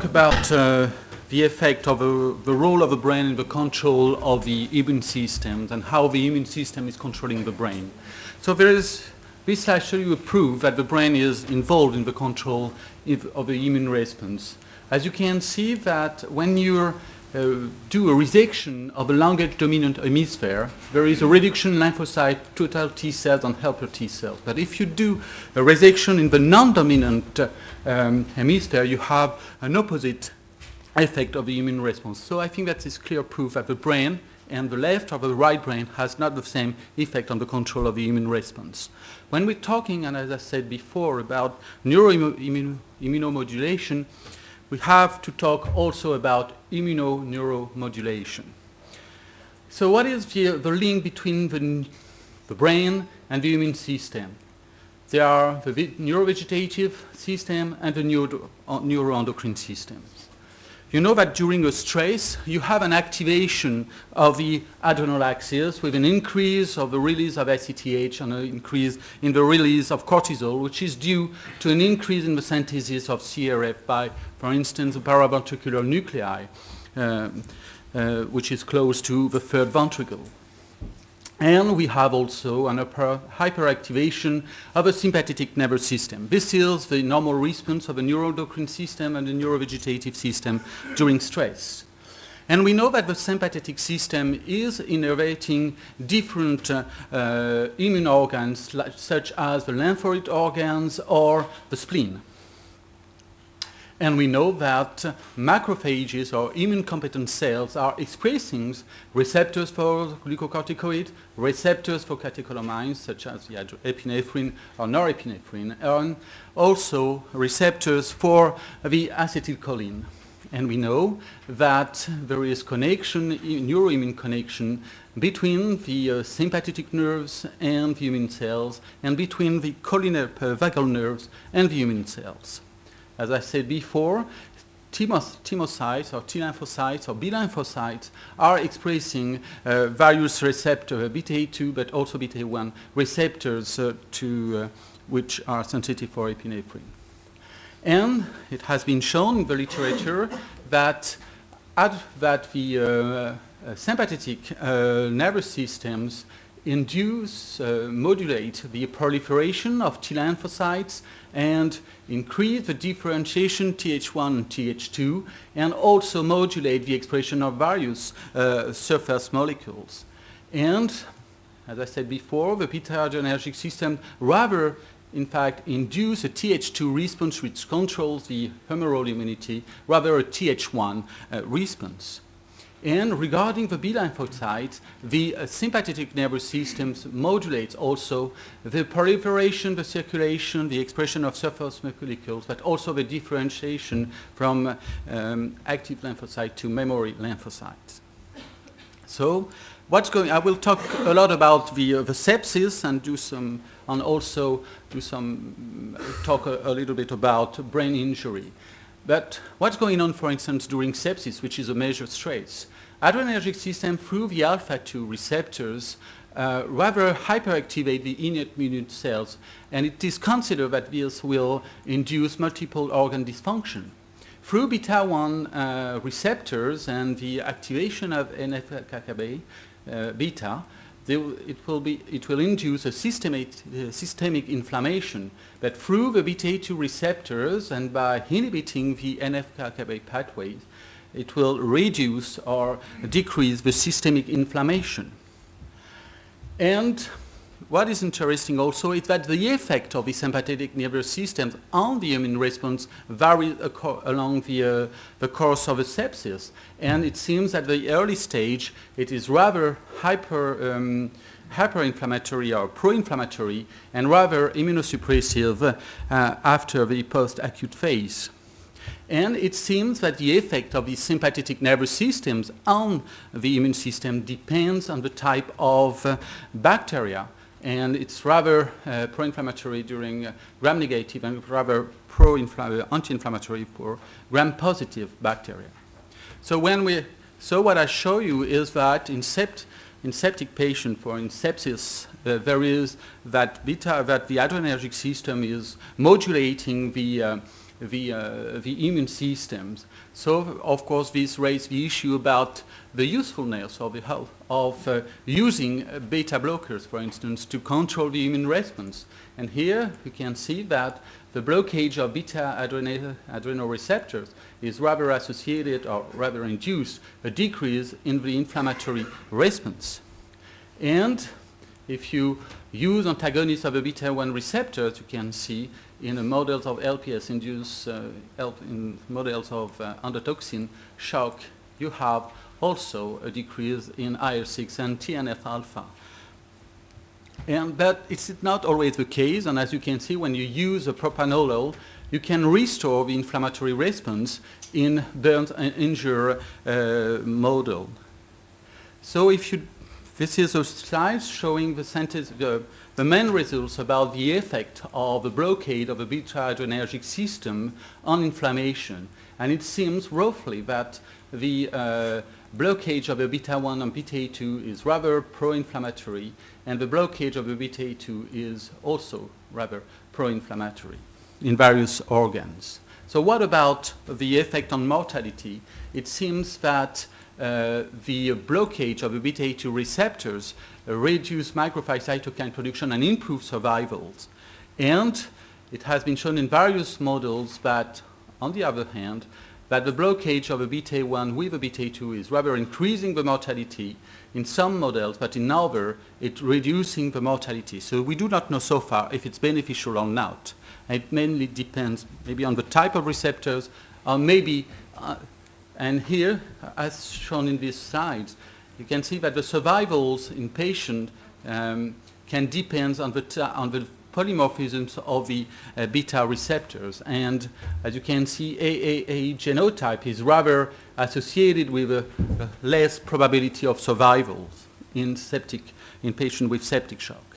about the effect of the role of the brain in the control of the immune system and how the immune system is controlling the brain. So this slide shows you a proof that the brain is involved in the control of the immune response. As you can see that when you do a resection of the longest dominant hemisphere, there is a reduction in lymphocyte, total T cells, and helper T cells. But if you do a resection in the non-dominant hemisphere, you have an opposite effect of the immune response. So I think that is clear proof that the brain and the left or the right brain has not the same effect on the control of the immune response. When we're talking, and as I said before, about immunomodulation, we have to talk also about immunoneuromodulation. So what is the link between the brain and the immune system? There are the neurovegetative system and the neuroendocrine systems. You know that during a stress, you have an activation of the adrenal axis with an increase of the release of ACTH and an increase in the release of cortisol, which is due to an increase in the synthesis of CRF by, for instance, the paraventricular nuclei, which is close to the third ventricle. And we have also an hyperactivation of a sympathetic nervous system. This is the normal response of the neuroendocrine system and the neurovegetative system during stress. And we know that the sympathetic system is innervating different immune organs, such as the lymphoid organs or the spleen. And we know that macrophages or immune-competent cells are expressing receptors for glucocorticoid, receptors for catecholamines, such as the epinephrine or norepinephrine, and also receptors for the acetylcholine. And we know that there is connection, neuroimmune connection, between the sympathetic nerves and the immune cells, and between the vagal nerves and the immune cells. As I said before, Thymocytes or T lymphocytes or B lymphocytes are expressing various receptors, beta-2 but also beta-1 receptors which are sensitive for epinephrine. And it has been shown in the literature that the sympathetic nervous systems modulate the proliferation of T lymphocytes and increase the differentiation Th1 and Th2, and also modulate the expression of various surface molecules. And, as I said before, the B-ADRENERGIC system rather, in fact, induce a Th2 response which controls the humoral immunity, rather a Th1 response. And regarding the B lymphocytes, the sympathetic nervous system modulates also the proliferation, the circulation, the expression of surface molecules, but also the differentiation from active lymphocyte to memory lymphocytes. So, I will talk a lot about the sepsis and talk a little bit about brain injury. But what's going on, for instance, during sepsis, which is a major stress? Adrenergic system, through the alpha-2 receptors, rather hyperactivate the innate immune cells, and it is considered that this will induce multiple organ dysfunction. Through beta-1 receptors and the activation of NF-κB beta, it will induce a systemic inflammation, but through the beta-2 receptors and by inhibiting the NF-κB pathways, it will reduce or decrease the systemic inflammation. And what is interesting also is that the effect of the sympathetic nervous systems on the immune response varies along the course of a sepsis. And it seems at the early stage it is rather hyperinflammatory or pro-inflammatory and rather immunosuppressive after the post-acute phase. And it seems that the effect of the sympathetic nervous systems on the immune system depends on the type of bacteria. And it's rather pro-inflammatory during gram-negative and rather anti-inflammatory for gram-positive bacteria. So what I show you is that in septic patient for in sepsis, the adrenergic system is modulating the the immune systems. So, of course, this raises the issue about the usefulness of the health of using beta blockers, for instance, to control the immune response. And here you can see that the blockage of beta adrenal receptors is rather associated, or rather induced, a decrease in the inflammatory response. And if you use antagonists of the beta-1 receptors, you can see in the models of LPS-induced, in models of endotoxin shock, you have also a decrease in IL-6 and TNF-alpha. But it's not always the case, and as you can see, when you use a propranolol, you can restore the inflammatory response in burns and injury model. So if you, this is a slide showing the main results about the effect of the blockade of the beta-adrenergic system on inflammation. And it seems roughly that the blockage of the beta-1 and beta-2 is rather pro-inflammatory, and the blockage of the beta-2 is also rather pro-inflammatory in various organs. So what about the effect on mortality? It seems that the blockage of the beta-2 receptors reduce macrophage cytokine production and improve survivals. And it has been shown in various models that, on the other hand, that the blockage of a beta-1 with a beta-2 is rather increasing the mortality in some models, but in others, it's reducing the mortality. So we do not know so far if it's beneficial or not. It mainly depends maybe on the type of receptors, or maybe, and here, as shown in these slides, you can see that the survivals in patients can depend on the polymorphisms of the beta receptors. And as you can see, AAA genotype is rather associated with a less probability of survivals in patients with septic shock.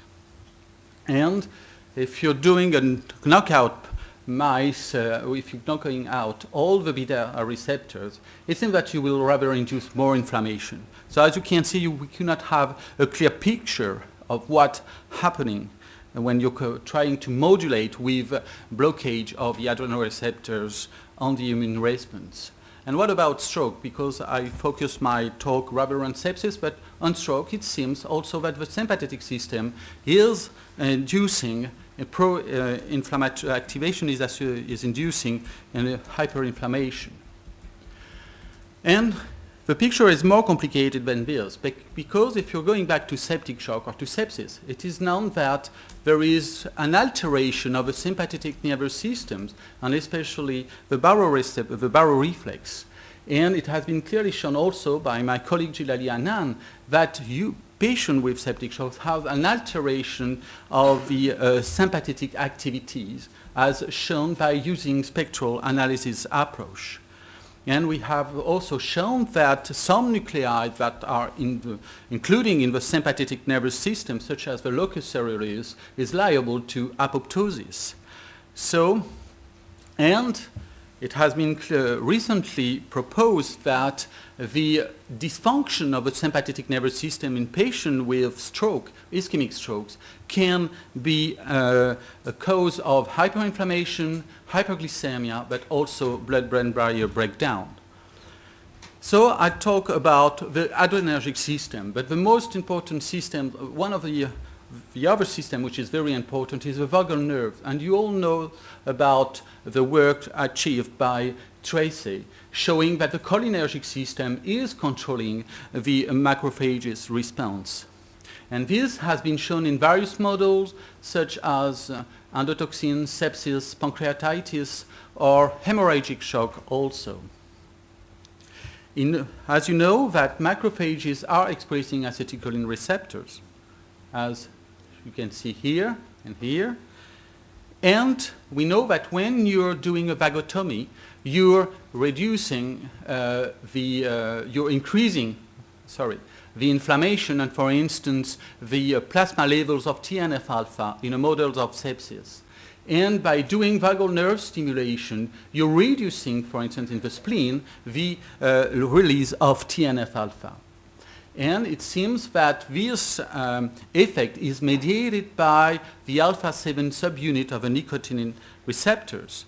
And if you're doing a knockout mice, if you're knocking out all the beta receptors, it seems that you will rather induce more inflammation. So as you can see, we cannot have a clear picture of what's happening when you're trying to modulate with blockage of the adrenal receptors on the immune response. And what about stroke? Because I focus my talk rather on sepsis, but on stroke it seems also that the sympathetic system is inducing a pro-inflammatory activation is inducing a hyperinflammation. And the picture is more complicated than this, because if you're going back to septic shock or to sepsis, it is known that there is an alteration of the sympathetic nervous systems, and especially the baroreflex. And it has been clearly shown also by my colleague Jilali Anand that patients with septic shock have an alteration of the sympathetic activities, as shown by using spectral analysis approach. And we have also shown that some nuclei that are including in the sympathetic nervous system, such as the locus ceruleus, is liable to apoptosis. So, and it has been recently proposed that the dysfunction of the sympathetic nervous system in patients with stroke, ischemic strokes, can be a cause of hyperinflammation, hyperglycemia, but also blood-brain barrier breakdown. So I talk about the adrenergic system, but the most important system, one of the other system which is very important is the vagal nerve. And you all know about the work achieved by Tracy, showing that the cholinergic system is controlling the macrophages response. And this has been shown in various models, such as endotoxin, sepsis, pancreatitis, or hemorrhagic shock also. As you know, that macrophages are expressing acetylcholine receptors, as you can see here and here. And we know that when you're doing a vagotomy, you're reducing you're increasing, the inflammation and, for instance, the plasma levels of TNF-alpha in a model of sepsis. And by doing vagal nerve stimulation, you're reducing, for instance, in the spleen, the release of TNF-alpha. And it seems that this effect is mediated by the alpha-7 subunit of the nicotinin receptors.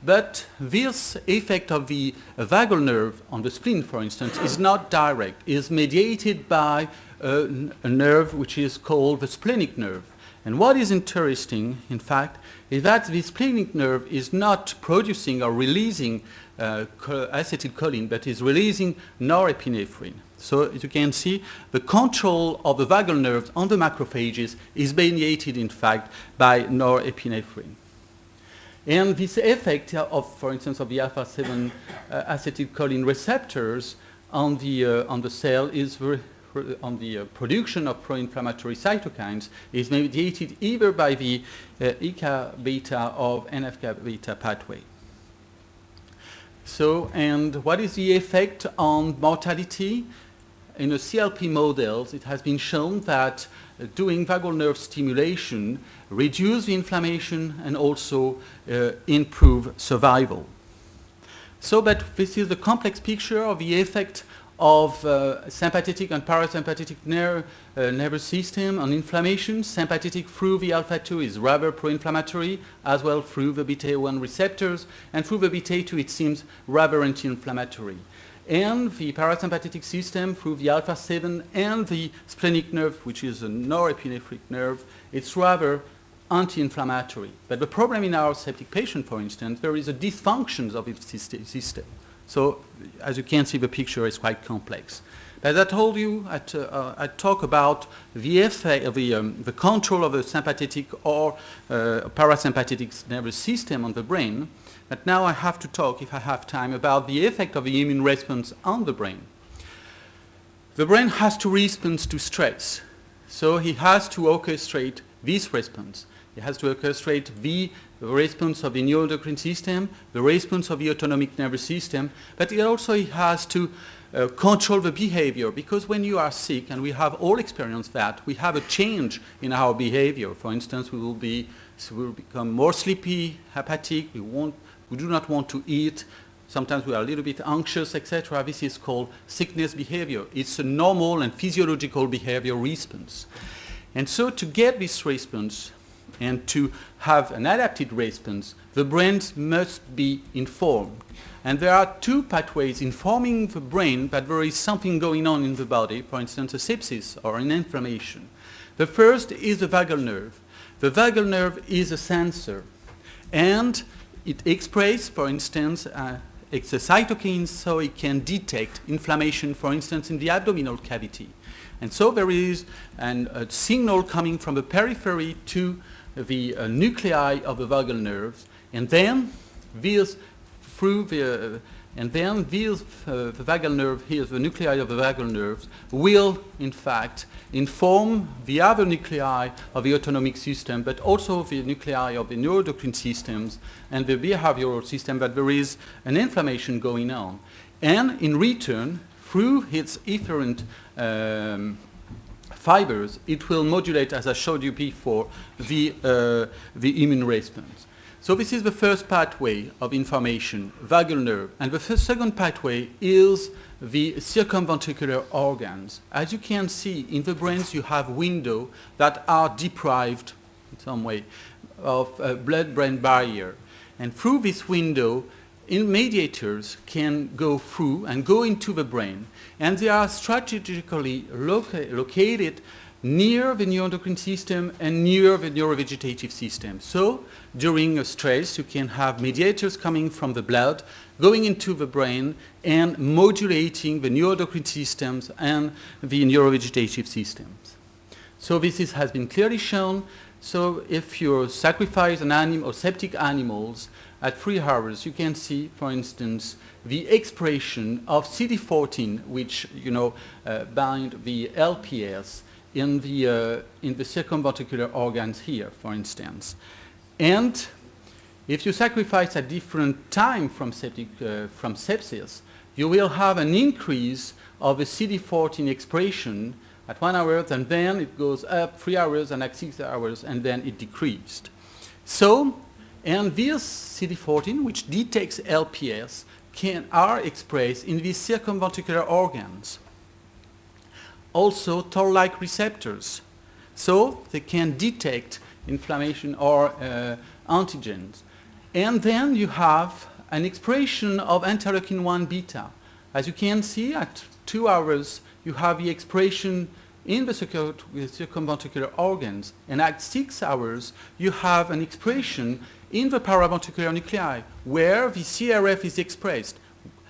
But this effect of the vagal nerve on the spleen, for instance, is not direct. It is mediated by a nerve which is called the splenic nerve. And what is interesting, in fact, is that the splenic nerve is not producing or releasing acetylcholine, but is releasing norepinephrine. So as you can see, the control of the vagal nerves on the macrophages is mediated, in fact, by norepinephrine. And this effect of, for instance, of the alpha-7 acetylcholine receptors on the cell is on the production of pro-inflammatory cytokines is mediated either by the EK-beta or NF-beta pathway. So, and what is the effect on mortality? In the CLP models, it has been shown that doing vagal nerve stimulation reduce the inflammation and also improve survival. So, but this is the complex picture of the effect of sympathetic and parasympathetic nervous system on inflammation. Sympathetic through the alpha-2 is rather pro-inflammatory, as well through the beta-1 receptors, and through the beta-2 it seems rather anti-inflammatory. And the parasympathetic system through the alpha-7 and the splenic nerve, which is a norepinephrine nerve, it's rather anti-inflammatory. But the problem in our septic patient, for instance, there is a dysfunction of its system. So, as you can see, the picture is quite complex. As I told you, I talk about the effect of the control of the sympathetic or parasympathetic nervous system on the brain. But now I have to talk, if I have time, about the effect of the immune response on the brain. The brain has to respond to stress. So he has to orchestrate this response. He has to orchestrate the response of the neuroendocrine system, the response of the autonomic nervous system, but he has to control the behavior, because when you are sick, and we have all experienced that, we have a change in our behavior. For instance, we will become more sleepy, apathetic, we do not want to eat, sometimes we are a little bit anxious, etc. This is called sickness behavior. It's a normal and physiological behavior response. And so to get this response and to have an adapted response, the brain must be informed. And there are two pathways informing the brain that there is something going on in the body, for instance, a sepsis or an inflammation. The first is the vagal nerve. The vagal nerve is a sensor, and it expresses, for instance, it's a cytokines, so it can detect inflammation, for instance, in the abdominal cavity. And so there is a signal coming from the periphery to the nuclei of the vagal nerves, and then these the vagal nerve here, the nuclei of the vagal nerves, will in fact inform the other nuclei of the autonomic system, but also the nuclei of the neuroendocrine systems and the behavioral system, that there is an inflammation going on. And in return, through its efferent fibers, it will modulate, as I showed you before, the immune response. So this is the first pathway of information, vagal nerve. And the second pathway is the circumventricular organs. As you can see, in the brains you have windows that are deprived in some way of a blood-brain barrier. And through this window, mediators can go through and go into the brain. And they are strategically located near the neuroendocrine system and near the neurovegetative system. So during a stress, you can have mediators coming from the blood, going into the brain and modulating the neuroendocrine systems and the neurovegetative systems. So this has been clearly shown. So if you sacrifice an animal or septic animals at 3 hours, you can see, for instance, the expression of CD14, which bind the LPS in the circumventricular organs here, for instance. And if you sacrifice at different time from sepsis, you will have an increase of the CD14 expression at 1 hour, and then it goes up 3 hours and at 6 hours, and then it decreased. So, and this CD14, which detects LPS, are expressed in these circumventricular organs. Also toll-like receptors, so they can detect inflammation or antigens. And then you have an expression of interleukin-1 beta. As you can see, at 2 hours, you have the expression in the circumventricular organs, and at 6 hours, you have an expression in the paraventricular nuclei, where the CRF is expressed,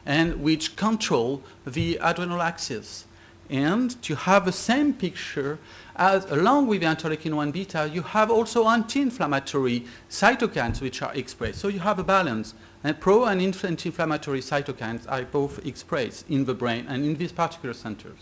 and which control the adrenal axis. And to have the same picture, as along with the interleukin-1 beta, you have also anti-inflammatory cytokines which are expressed. So you have a balance, and pro and anti-inflammatory cytokines are both expressed in the brain and in these particular centers.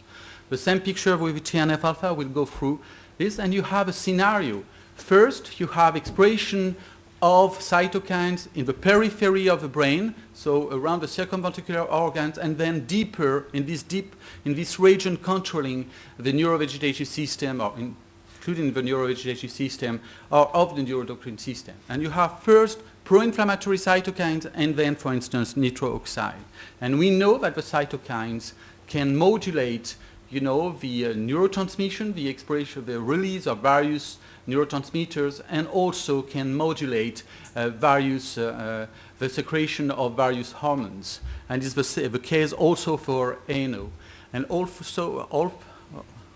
The same picture with TNF-alpha will go through this, and you have a scenario. First, you have expression of cytokines in the periphery of the brain, so around the circumventricular organs, and then deeper in this region controlling the neurovegetative system, or including the neurovegetative system, or of the neuroendocrine system. And you have first pro-inflammatory cytokines, and then, for instance, nitric oxide. And we know that the cytokines can modulate, the neurotransmission, the expression, the release of various neurotransmitters, and also can modulate the secretion of various hormones. And this is the case also for ANO. And also,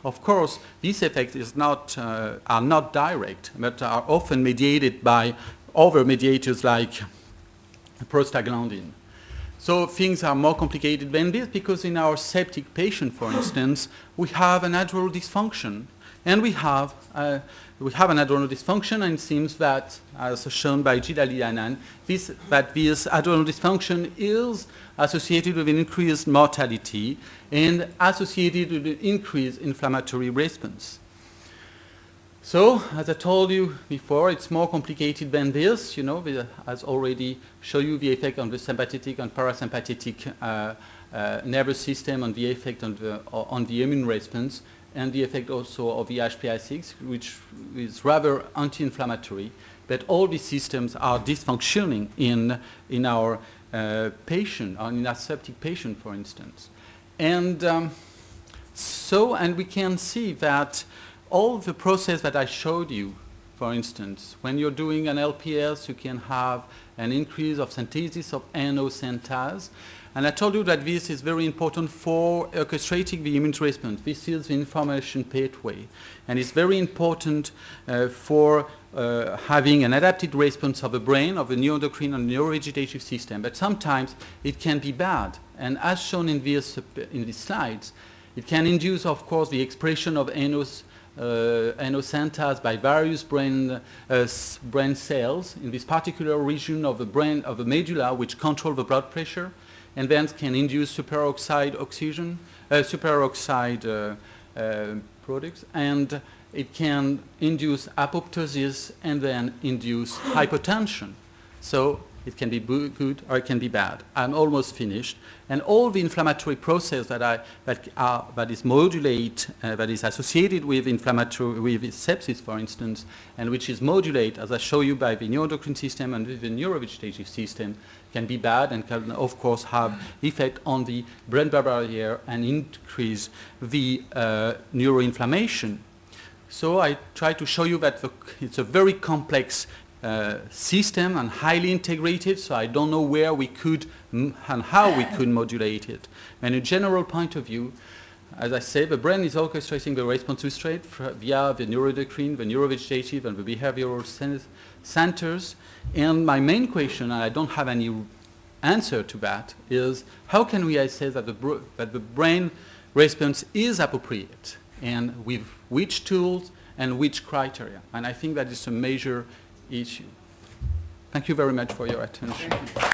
of course, these effects are not direct, but are often mediated by other mediators like prostaglandin. So things are more complicated than this, because in our septic patient, for instance, we have an adrenal dysfunction. And we have an adrenal dysfunction, and it seems that, as shown by Jidali Anand, this adrenal dysfunction is associated with an increased mortality and associated with an increased inflammatory response. So, as I told you before, it's more complicated than this. As already shown you the effect on the sympathetic and parasympathetic nervous system, and the effect on the immune response, and the effect also of the HPI6, which is rather anti-inflammatory. But all these systems are dysfunctioning in our patient, or in our septic patient, for instance. And and we can see that all the process that I showed you, for instance, when you're doing an LPS, you can have an increase of synthesis of NO synthase. And I told you that this is very important for orchestrating the immune response. This is the information pathway. And it's very important for having an adapted response of the brain, of the neuroendocrine and neurovegetative system. But sometimes it can be bad. And as shown in these slides, it can induce, of course, the expression of NO synthase by various brain cells in this particular region of the brain, of the medulla, which control the blood pressure, and then can induce superoxide products, and it can induce apoptosis and then induce hypotension. So it can be good or it can be bad. I'm almost finished. And all the inflammatory process that is associated with sepsis, for instance, and which is modulated, as I show you, by the neuroendocrine system and the neurovegetative system, can be bad and can, of course, have effect on the blood-brain barrier and increase the neuroinflammation. So I try to show you that it's a very complex system and highly integrated, so I don't know where we could and how we could modulate it. And in a general point of view, as I say, the brain is orchestrating the response to stress via the neuroendocrine, the neurovegetative, and the behavioral centers. And my main question, and I don't have any answer to that, is how can we assess that the brain response is appropriate, and with which tools and which criteria? And I think that is a major issue. Thank you very much for your attention.